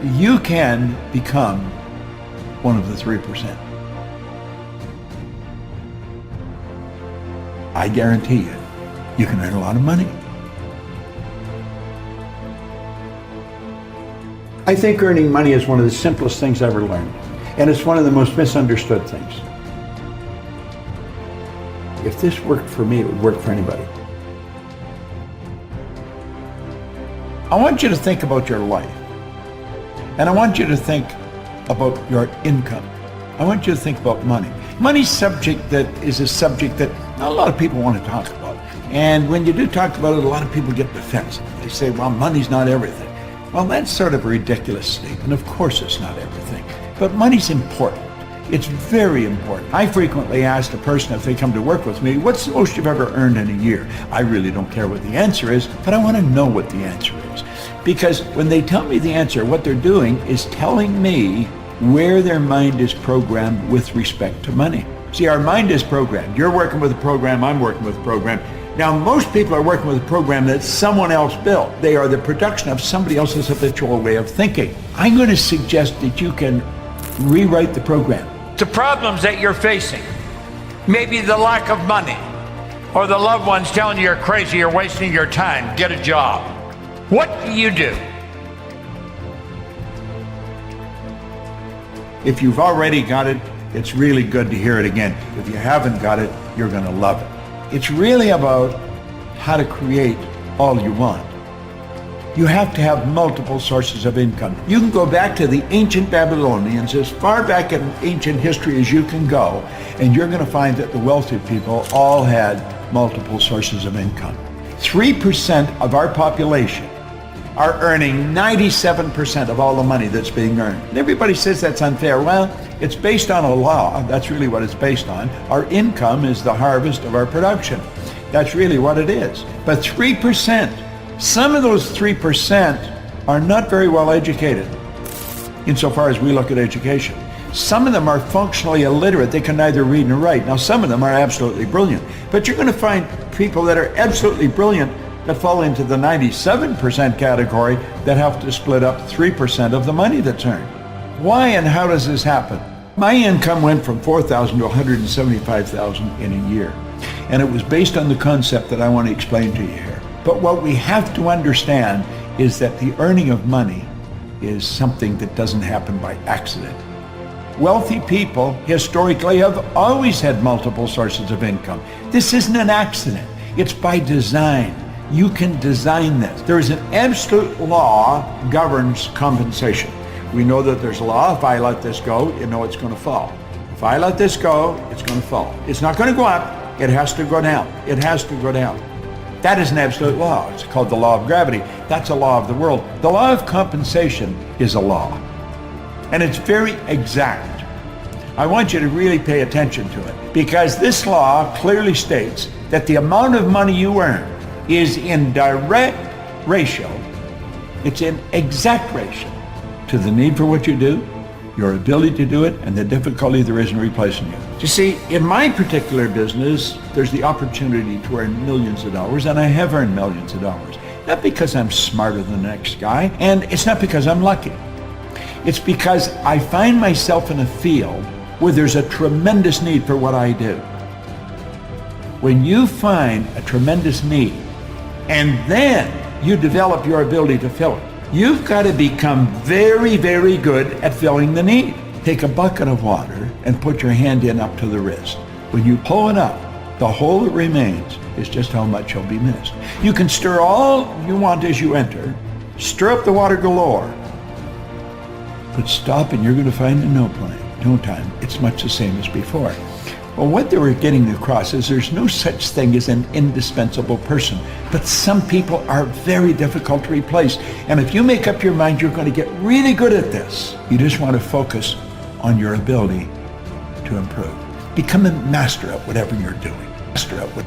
you can become one of the 3%. I guarantee you can earn a lot of money. I think earning money is one of the simplest things I ever learned, and it's one of the most misunderstood things. If this worked for me, it would work for anybody. I want you to think about your life, and I want you to think about your income. I want you to think about money. Money's subject that is a subject that not a lot of people want to talk about. And when you do talk about it, a lot of people get defensive. They say, well, money's not everything. Well, that's sort of a ridiculous statement. Of course it's not everything. But money's important. It's very important. I frequently ask a person if they come to work with me, what's the most you've ever earned in a year? I really don't care what the answer is, but I want to know what the answer is. Because when they tell me the answer, what they're doing is telling me where their mind is programmed with respect to money. See, our mind is programmed. You're working with a program, I'm working with a program. Now, most people are working with a program that someone else built. They are the production of somebody else's habitual way of thinking. I'm going to suggest that you can rewrite the program. The problems that you're facing, maybe the lack of money, or the loved ones telling you you're crazy, you're wasting your time, get a job. What do you do? If you've already got it, it's really good to hear it again. If you haven't got it, you're going to love it. It's really about how to create all you want. You have to have multiple sources of income. You can go back to the ancient Babylonians, as far back in ancient history as you can go, and you're going to find that the wealthy people all had multiple sources of income. 3% of our population are earning 97% of all the money that's being earned. And everybody says that's unfair. Well, it's based on a law. That's really what it's based on. Our income is the harvest of our production. That's really what it is. But 3%, some of those 3% are not very well educated insofar as we look at education. Some of them are functionally illiterate. They can neither read nor write. Now, some of them are absolutely brilliant. But you're going to find people that are absolutely brilliant that fall into the 97% category that have to split up 3% of the money that's earned. Why and how does this happen? My income went from $4,000 to $175,000 in a year. And it was based on the concept that I want to explain to you here. But what we have to understand is that the earning of money is something that doesn't happen by accident. Wealthy people historically have always had multiple sources of income. This isn't an accident. It's by design. You can design this. There is an absolute law governs compensation. We know that there's a law. If I let this go, you know it's going to fall. If I let this go, it's going to fall. It's not going to go up. It has to go down. It has to go down. That is an absolute law. It's called the law of gravity. That's a law of the world. The law of compensation is a law. And it's very exact. I want you to really pay attention to it, because this law clearly states that the amount of money you earn is in direct ratio, it's in exact ratio to the need for what you do, your ability to do it, and the difficulty there is in replacing you. You see, in my particular business, there's the opportunity to earn millions of dollars, and I have earned millions of dollars. Not because I'm smarter than the next guy, and it's not because I'm lucky. It's because I find myself in a field where there's a tremendous need for what I do. When you find a tremendous need, and then you develop your ability to fill it, you've got to become very, very good at filling the need. Take a bucket of water and put your hand in up to the wrist. When you pull it up, the hole that remains is just how much you'll be missed. You can stir all you want as you enter, stir up the water galore, but stop and you're going to find in no time, it's much the same as before. Well, what they were getting across is there's no such thing as an indispensable person, but some people are very difficult to replace. And if you make up your mind you're going to get really good at this, you just want to focus on your ability to improve. Become a master at whatever you're doing. Master at what